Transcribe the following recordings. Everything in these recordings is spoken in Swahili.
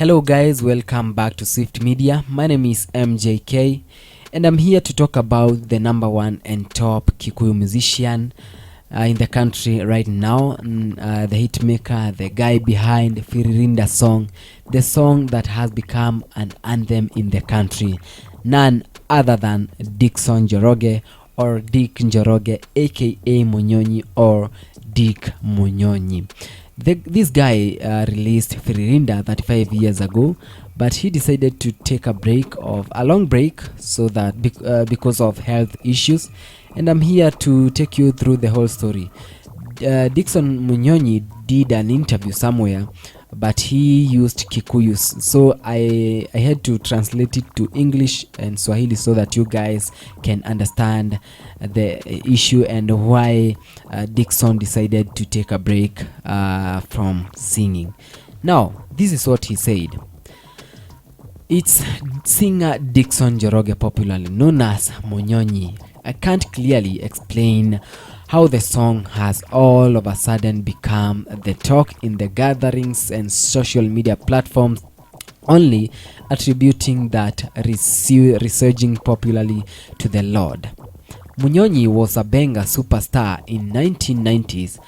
Hello guys, welcome back to Swift Media. My name is MJK and I'm here to talk about the number one and top Kikuyu musician in the country right now, the hitmaker, the guy behind Firirinda song, the song that has become an anthem in the country, none other than Dickson Njoroge or Dick Njoroge, aka Munyonyi or Dick Munyonyi. This guy released Firirinda 35 years ago, but he decided to take a long break, so that because of health issues, and I'm here to take you through the whole story. Dickson Munyonyi did an interview somewhere, but he used Kikuyu, so I had to translate it to English and Swahili so that you guys can understand the issue and why Dickson decided to take a break from singing. Now, this is what he said. It's singer Dickson Njoroge, popularly known as Munyonyi. I can't clearly explain how the song has all of a sudden become the talk in the gatherings and social media platforms, only attributing that resurging popularly to the Lord. Munyonyi was a Benga superstar in 1990s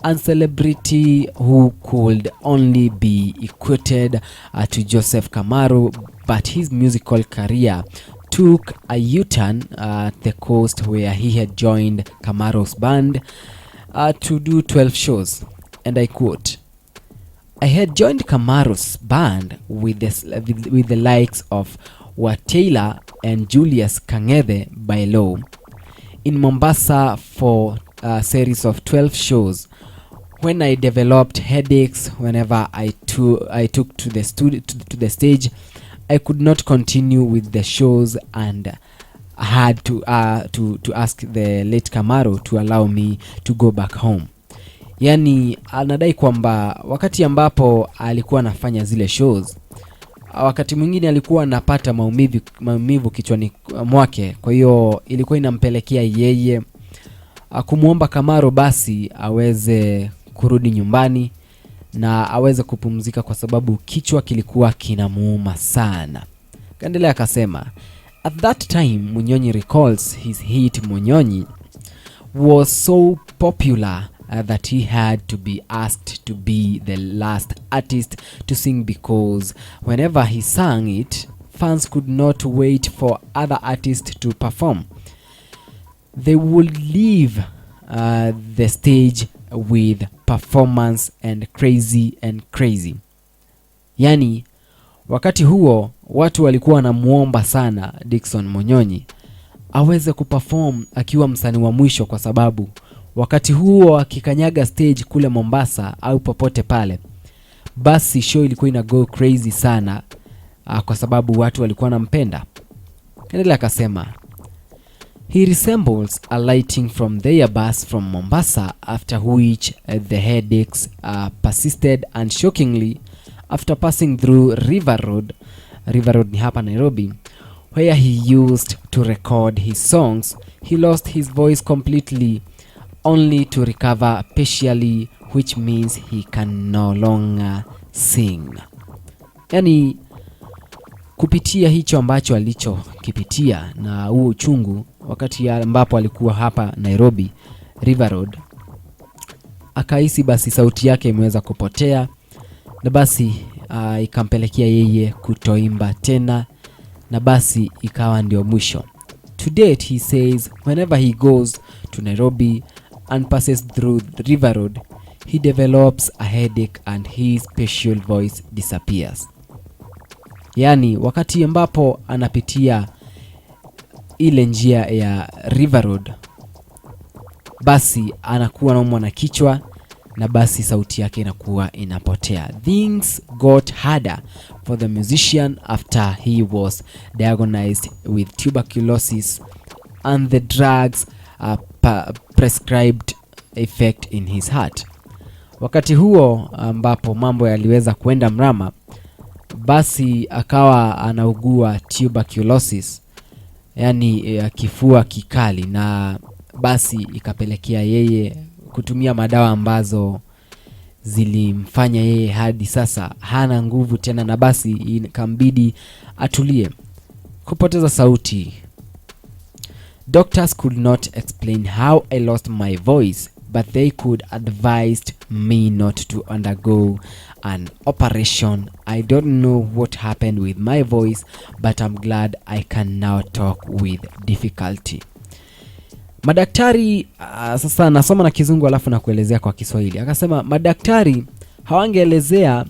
and celebrity who could only be equated to Joseph Kamaru, but his musical career took a U-turn at the coast, where he had joined Kamaru's band to do 12 shows. And I quote, "I had joined Kamaru's band with the likes of Wataila and Julius Kang'ethe by law in Mombasa for a series of 12 shows. When I developed headaches whenever I took to the stage, I could not continue with the shows and had to ask the late Kamaru to allow me to go back home." Yani anadai kwamba wakati ambapo alikuwa anafanya zile shows, wakati mwingine alikuwa anapata maumivu kichwani mwake, kwa hiyo ilikuwa inampelekea yeye kumuomba Kamaru basi aweze kurudi nyumbani na aweze kupumzika kwa sababu kichwa kilikuwa kinamuuma sana. Kaendelea akasema, "At that time, Munyonyi recalls his hit Munyonyi was so popular that he had to be asked to be the last artist to sing, because whenever he sang it, fans could not wait for other artists to perform. They would leave the stage with performance and crazy." Yani wakati huo watu walikuwa wanamuomba sana Dickson Munyonyi aweze kuperform akiwa msanii wa mwisho, kwa sababu wakati huo akikanyaga stage kule Mombasa au popote pale, basi show ilikuwa ina go crazy sana kwa sababu watu walikuwa wanampenda. Kendelea akasema, "He resembles a lighting from their bus from Mombasa, after which the headaches persisted, and shockingly, after passing through River Road ni hapa Nairobi, where he used to record his songs, he lost his voice completely, only to recover partially, which means he can no longer sing." Yani kupitia hicho ambacho alichokipitia na huo uchungu wakati ambapo alikuwa hapa Nairobi River Road, akahisi basi sauti yake imeweza kupotea, na basi ikampelekea yeye kutoimba tena, na basi ikawa ndio mwisho. To date, he says whenever he goes to Nairobi and passes through the River Road, he develops a headache and his special voice disappears. Yani wakati ambapo anapitia ile njia ya River Road, basi anakuwa anaumwa na kichwa, na basi sauti yake inakuwa inapotea. Things got harder for the musician after he was diagnosed with tuberculosis and the drugs prescribed effect in his heart. Wakati huo ambapo mambo yaliweza kwenda mrama, basi akawa anaugua tuberculosis, yani kifua kikali, na basi ikapelekea yeye kutumia madawa ambazo zilimfanya yeye hadi sasa hana nguvu tena, na basi ikambidi atulie, kupoteza sauti. Doctors could not explain how I lost my voice, but they could advise me not to undergo an operation. I don't know what happened with my voice, but I'm glad I can now talk with difficulty. Madaktari sasa nasoma na Kizungu alafu na kuelezea kwa Kiswahili. Akasema madaktari hawangeelezea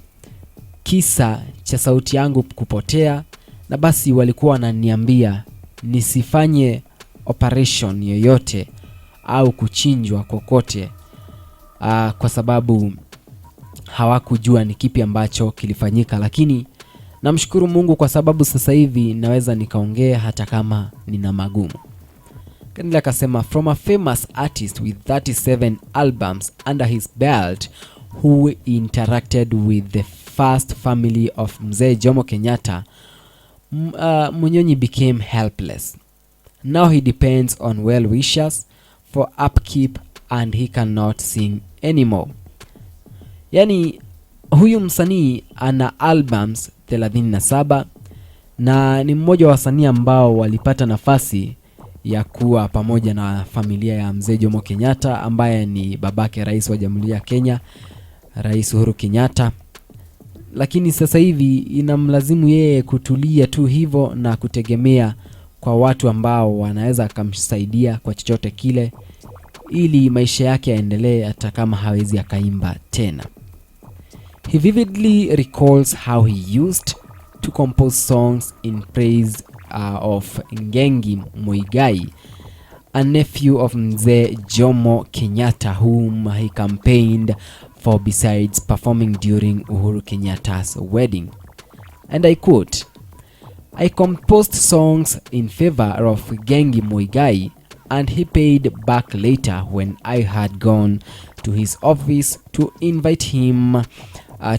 kisa cha sauti yangu kupotea, na basi walikuwa wananiambia nisifanye operation yoyote au kuchinjwa kokote, kwa sababu hawakujua ni kipi ambacho kilifanyika. Lakini namshukuru Mungu kwa sababu sasa hivi naweza nikaongea hata kama nina magumu. Kanila akasema from a famous artist with 37 albums under his belt who interacted with the first family of Mzee Jomo Kenyatta, Munyonyi became helpless. Now he depends on well-wishers for upkeep and he cannot sing anymore. Yani huyu msanii ana albums 37 na ni mmoja wa wasanii ambao walipata nafasi ya kuwa pamoja na familia ya Mzee Jomo Kenyatta ambaye ni babake rais wa Jamhuri ya Kenya, Rais Uhuru Kenyatta. Lakini sasa hivi inamlazimu yeye kutulia tu hivyo na kutegemea kwa watu ambao wanaweza kumsaidia kwa chochote kile ili maisha yake yaendelee hata kama hawezi akaimba tena. He vividly recalls how he used to compose songs in praise of Gideon Moi, a nephew of Mzee Jomo Kenyatta whom he campaigned for besides performing during Uhuru Kenyatta's wedding. And I quote, I composed songs in favor of Gideon Moi and he paid back later when I had gone to his office to invite him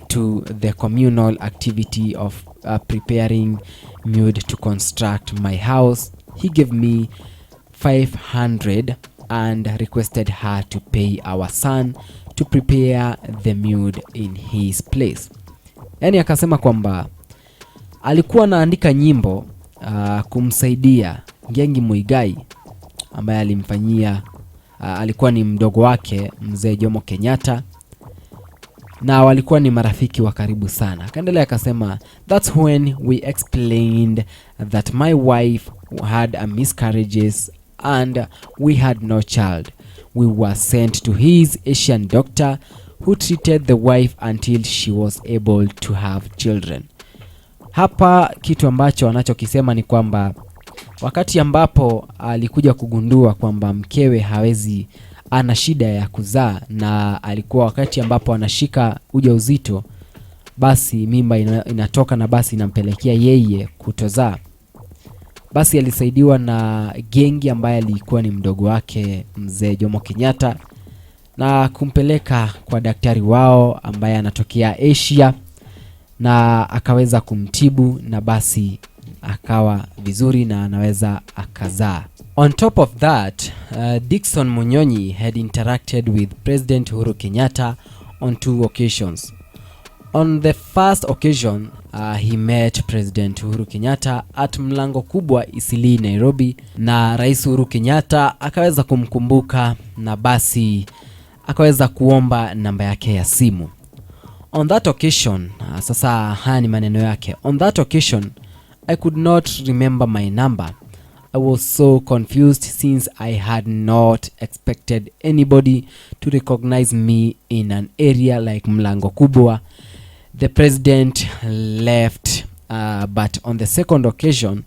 to the communal activity of preparing wood to construct my house. He gave me 500 and requested her to pay our son to prepare the wood in his place. Yani akasema kwamba alikuwa anaandika nyimbo kumsaidia Gideon Moi ambaye alimfanyia alikuwa ni mdogo wake Mzee Jomo Kenyatta na walikuwa ni marafiki wa karibu sana. Akaendelea akasema that's when we explained that my wife had a miscarriages and we had no child. We were sent to his Asian doctor who treated the wife until she was able to have children. Hapa kitu ambacho anachokisema ni kwamba wakati ambapo alikuja kugundua kwamba mkewe hawezi, ana shida ya kuzaa, na alikuwa wakati ambapo anashika ujauzito, basi mimba inatoka na basi inampelekea yeye kutozaa. Basi alisaidiwa na Gengi ambaye alikuwa ni mdogo wake Mzee Jomo Kenyatta na kumpeleka kwa daktari wao ambaye anatokea Asia, na akaweza kumtibu na basi akawa vizuri na anaweza akazaa. On top of that, Dickson Munyonyi had interacted with President Uhuru Kenyatta on 2 occasions. On the first occasion, he met President Uhuru Kenyatta at Mlango Kubwa, Isili, Nairobi, na Rais Uhuru Kenyatta akaweza kumkumbuka na basi akaweza kuomba namba yake ya simu. On that occasion, sasa haya ni maneno yake. On that occasion, I could not remember my number. I was so confused since I had not expected anybody to recognize me in an area like Mlango Kubwa. The president left, but on the second occasion,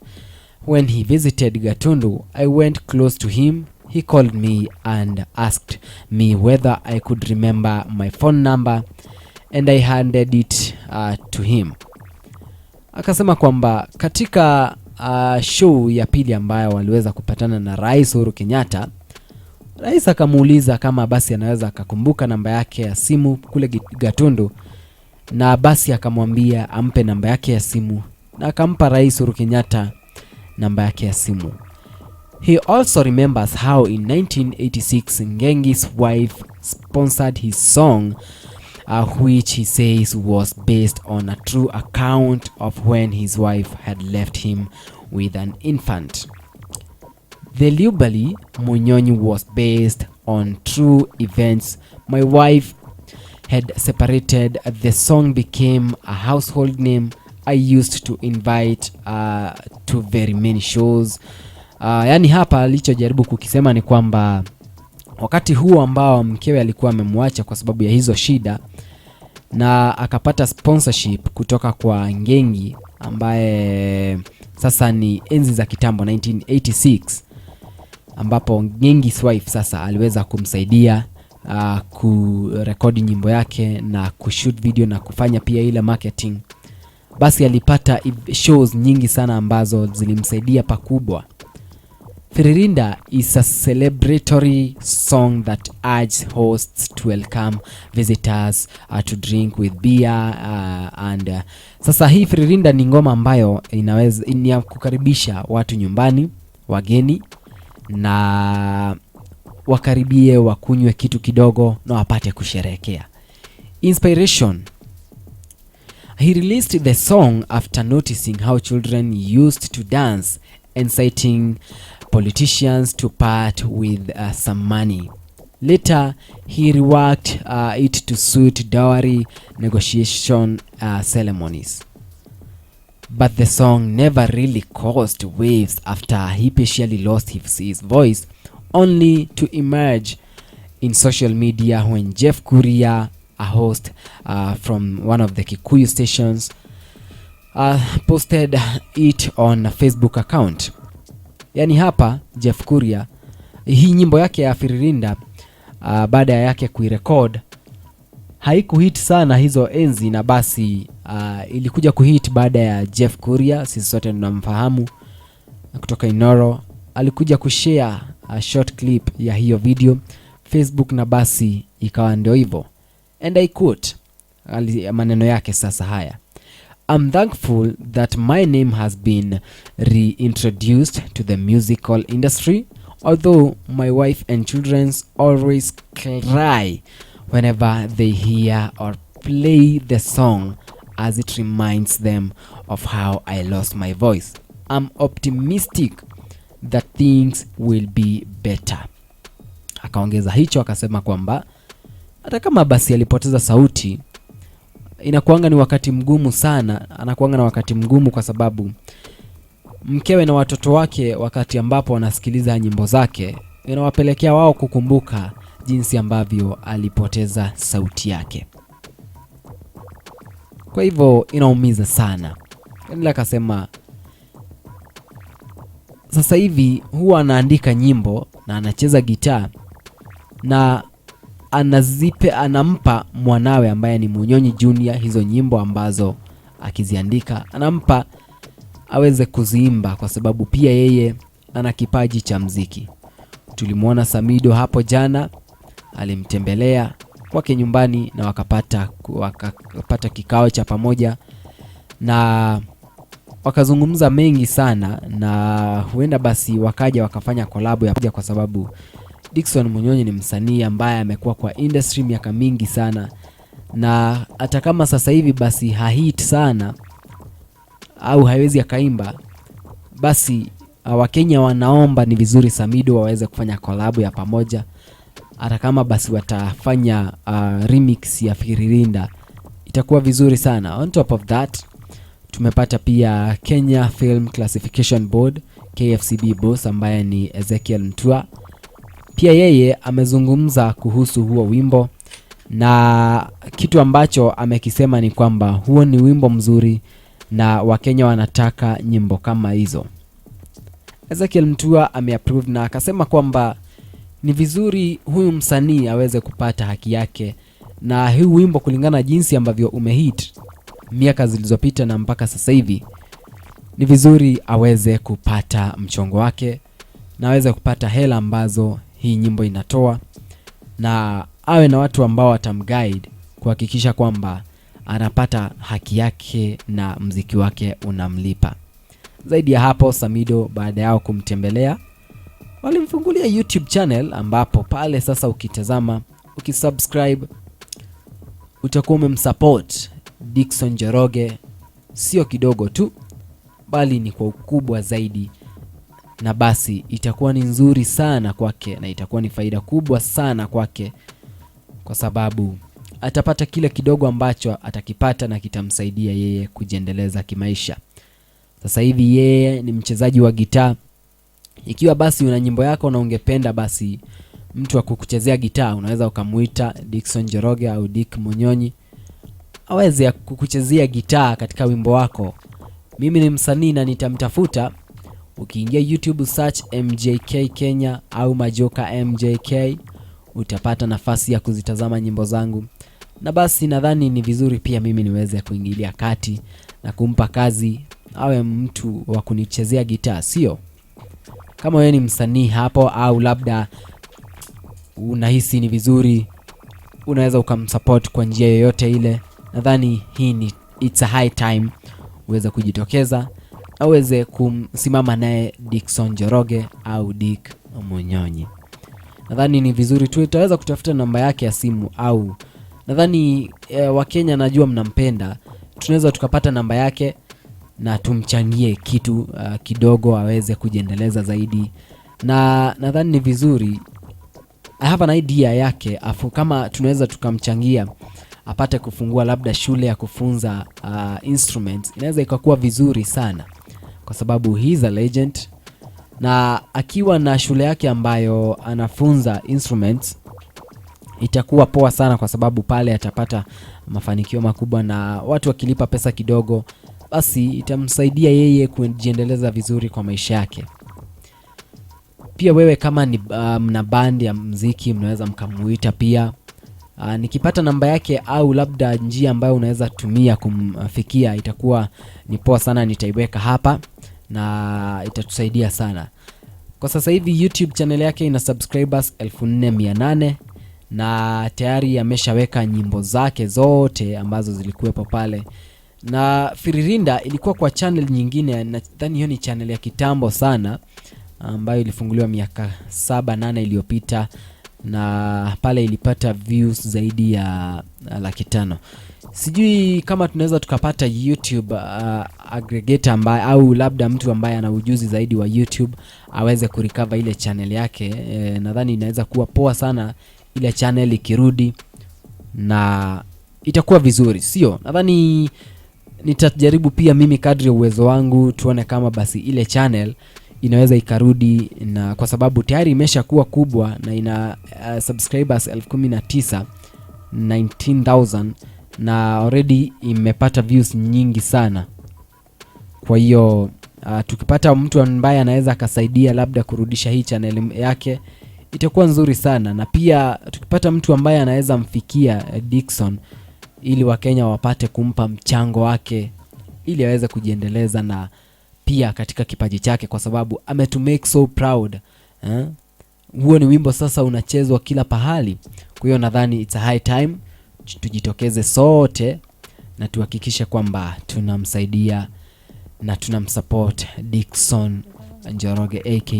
when he visited Gatundu, I went close to him. He called me and asked me whether I could remember my phone number, and I handed it to him. Akasema kwamba katika show ya pili ambayo waliweza kupatana na Rais Uhuru Kenyatta, Rais akamuuliza kama basi anaweza akakumbuka namba yake ya simu kule Gatundu, na basi akamwambia ampe namba yake ya simu, na akampa Rais Uhuru Kenyatta namba yake ya simu. He also remembers how in 1986 Ngengi's wife sponsored his song which he says was based on a true account of when his wife had left him with an infant. The Liubali Munyonyi was based on true events. My wife had separated. The song became a household name. I used to invite to very many shows. Yani hapa alichojaribu kukisema ni kwamba wakati huo ambao mkewe alikuwa amemwacha kwa sababu ya hizo shida, na akapata sponsorship kutoka kwa Ngengi ambaye sasa ni enzi za kitambo 1986, ambapo Ngengi's wife sasa aliweza kumsaidia kurekodi nyimbo yake na kushoot video na kufanya pia ile marketing. Basi alipata shows nyingi sana ambazo zilimsaidia pakubwa. Firirinda is a celebratory song that urges hosts to welcome visitors to drink with beer and sasa hii Firirinda ni ngoma ambayo inaweza ni kukaribisha watu nyumbani, wageni, na wakaribie wakunywe kitu kidogo na wapate kusherehekea. Inspiration. He released the song after noticing how children used to dance, inciting politicians to part with some money. Later, he reworked it to suit dowry negotiation ceremonies. But the song never really caused waves after he partially lost his voice, only to emerge in social media when Jeff Kuria, a host from one of the Kikuyu stations, posted it on a Facebook account. Yani hapa Jeff Kuria, hii nyimbo yake ya Firirinda baada yake kuirecord haikuhit sana hizo enzi, na basi ilikuja kuhit baada ya Jeff Kuria, sisi sote tunamfahamu kutoka Inoro, alikuja kushare a short clip ya hiyo video Facebook, na basi ikawa ndio hivyo. And I quote maneno yake sasa haya: I'm thankful that my name has been reintroduced to the musical industry, although my wife and children always cry whenever they hear or play the song, as it reminds them of how I lost my voice. I'm optimistic that things will be better. Akaongeza hicho akasema kwamba hata kama basi alipoteza sauti, inakuanga ni wakati mgumu sana, anakuanga na wakati mgumu kwa sababu mkewe na watoto wake wakati ambapo wanasikiliza nyimbo zake inawapelekea wao kukumbuka jinsi ambavyo alipoteza sauti yake. Kwa hivyo inaumiza sana. Ndio akasema sasa hivi huwa anaandika nyimbo na anacheza gitaa na anampa mwanawe ambaye ni Munyonyi Junior hizo nyimbo ambazo akiziandika anampa aweze kuziimba, kwa sababu pia yeye ana kipaji cha muziki. Tulimuona Samido hapo jana, alimtembelea kwake nyumbani na wakapata kikao cha pamoja na wakazungumza mengi sana, na huenda basi wakaja wakafanya collab ya pamoja, kwa sababu Dickson Munyonyi ni msanii ambaye amekuwa kwa industry miaka mingi sana, na hata kama sasa hivi basi hahit sana au haiwezi akaimba, basi Wakenya wanaomba ni vizuri Samido waweze kufanya collab ya pamoja. Hata kama basi watafanya remix ya Firirinda itakuwa vizuri sana. On top of that, tumepata pia Kenya Film Classification Board KFCB boss ambaye ni Ezekiel Mutua. Pia yeye amezungumza kuhusu huo wimbo, na kitu ambacho amekisema ni kwamba huo ni wimbo mzuri na Wakenya wanataka nyimbo kama hizo. Ezekiel Mutua ameapprove na akasema kwamba ni vizuri huyu msanii aweze kupata haki yake, na huu wimbo kulingana jinsi ambavyo umehit miaka zilizopita na mpaka sasa hivi, ni vizuri aweze kupata mchongo wake na aweze kupata hela ambazo hii nyimbo inatoa, na awe na watu ambao watamguide kuhakikisha kwamba anapata haki yake na mziki wake unamlipa. Zaidi ya hapo, Samido baada yao kumtembelea walimfungulia YouTube channel, ambapo pale sasa ukitazama, ukisubscribe, utakuwa umemsupport Dickson Njoroge sio kidogo tu, bali ni kwa ukubwa zaidi, na basi itakuwa ni nzuri sana kwake na itakuwa ni faida kubwa sana kwake, kwa sababu atapata kile kidogo ambacho atakipata na kitamsaidia yeye kujiendeleza kimaisha. Sasa hivi yeye ni mchezaji wa gitaa. Ikiwa basi una nyimbo yako na ungependa basi mtu wa kukuchezea gitaa, unaweza ukamuita Dickson Njoroge au Dick Munyonyi aweze kukuchezea gitaa katika wimbo wako. Mimi ni msanii na nitamtafuta. Ukiingia YouTube search MJK Kenya au Majoka MJK, utapata nafasi ya kuzitazama nyimbo zangu. Na basi nadhani ni vizuri pia mimi niweze kuingilia kati na kumpa kazi awe mtu wa kunichezea gitaa, sio? Kama wewe ni msanii hapo au labda unahisi ni vizuri, unaweza ukamsupport kwa njia yoyote ile. Nadhani hii ni it's a high time uweze kujitokeza na uweze kumsimama naye Dickson Njoroge au Dick Munyonyi. Nadhani ni vizuri tu utaweza kutafuta namba yake ya simu, au nadhani Wakenya najua mnampenda, tunaweza tukapata namba yake na tumchangie kitu kidogo aweze kujiendeleza zaidi. Na nadhani ni vizuri, I have an idea yake, afu kama tunaweza tukamchangia apate kufungua labda shule ya kufunza instruments, inaweza ikakuwa vizuri sana, kwa sababu he is a legend. Na akiwa na shule yake ambayo anafunza instruments, itakuwa poa sana, kwa sababu pale atapata mafanikio makubwa, na watu wakilipa pesa kidogo basi itamsaidia yeye kujiendeleza vizuri kwa maisha yake. Pia wewe kama ni mna band ya muziki, mnaweza mkamuita pia. Nikipata namba yake au labda njia ambayo unaweza tumia kumfikia, itakuwa ni poa sana, nitaiweka hapa na itatusaidia sana. Kwa sasa hivi YouTube channel yake ina subscribers 4800 na tayari ameshaweka nyimbo zake zote ambazo zilikuwepo pale. Na Firirinda ilikuwa kwa channel nyingine, nadhani hiyo ni channel ya kitambo sana ambayo ilifunguliwa miaka 7-8 iliyopita, na pale ilipata views zaidi ya 500,000. Sijui kama tunaweza tukapata YouTube aggregator ambaye au labda mtu ambaye ana ujuzi zaidi wa YouTube aweze kurecover ile channel yake. Nadhani inaweza kuwa poa sana ile channel ikirudi, na itakuwa vizuri, sio? Nadhani nitajaribu pia mimi kadri uwezo wangu, tuone kama basi ile channel inaweza ikarudi, na kwa sababu tayari imeshakuwa kubwa na ina subscribers 19,000 na already imepata views nyingi sana. Kwa hiyo tukipata mtu ambaye anaweza akasaidia labda kurudisha hii channel yake, itakuwa nzuri sana. Na pia tukipata mtu ambaye anaweza mfikia Dickson, ili Wakenya wapate kumpa mchango wake ili aweze kujiendeleza na pia katika kipaji chake, kwa sababu to make so proud. Huo ni wimbo sasa unachezwa kila pahali. Kwa hiyo nadhani it's a high time tujitokeze sote na tuhakikishe kwamba tunamsaidia na tunamsupport Dickson Njoroge aka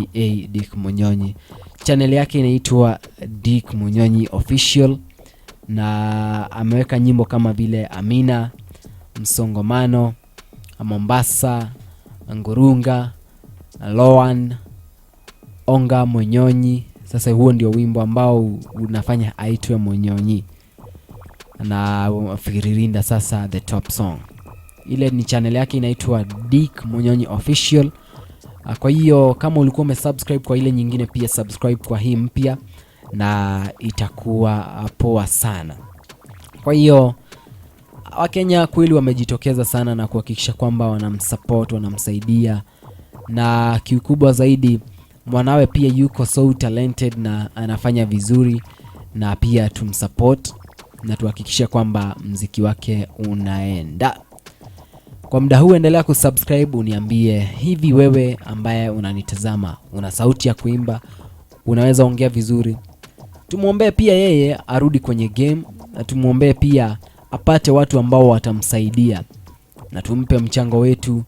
Dick Munyonyi. Channel yake inaitwa Dick Munyonyi Official, na ameweka nyimbo kama vile Amina, Msongomano, Mombasa, Ngurunga, Loan, Onga Munyonyi. Sasa huo ndio wimbo ambao unafanya aitwe Munyonyi, na Firirinda sasa the top song. Ile ni channel yake inaitwa Dick Munyonyi Official. Kwa hiyo kama ulikuwa umesubscribe kwa ile nyingine, pia subscribe kwa hii mpya na itakuwa poa sana. Kwa hiyo Wakenya kweli wamejitokeza sana na kuhakikisha kwamba wanamsupport, wanamsaidia, na kikubwa zaidi mwanawe pia yuko so talented na anafanya vizuri, na pia tumsupport na tuhakikisha kwamba muziki wake unaenda. Kwa muda huu endelea kusubscribe, uniambie hivi wewe ambaye unanitazama una sauti ya kuimba, unaweza ongea vizuri. Tumuombee pia yeye arudi kwenye game, na tumuombee pia apate watu ambao watamsaidia, na tumpe mchango wetu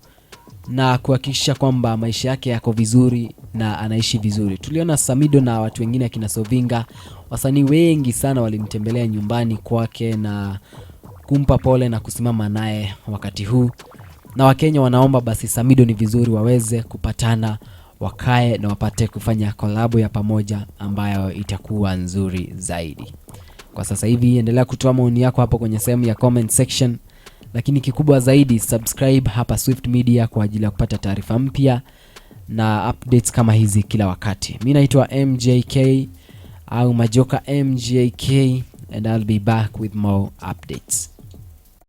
na kuhakikisha kwamba maisha yake yako vizuri na anaishi vizuri. Tuliona Samido na watu wengine akina Sovinga, wasanii wengi sana walimtembelea nyumbani kwake na kumpa pole na kusimama naye wakati huu. Na Wakenya wanaomba basi Samido ni vizuri waweze kupatana, wakae na wapate kufanya kolabo ya pamoja ambayo itakuwa nzuri zaidi. Kwa sasa hivi endelea kutoa maoni yako hapo kwenye sehemu ya comment section, lakini kikubwa zaidi subscribe hapa Swift Media kwa ajili ya kupata taarifa mpya na updates kama hizi kila wakati. Mimi naitwa MJK au Majoka MJK, and I'll be back with more updates.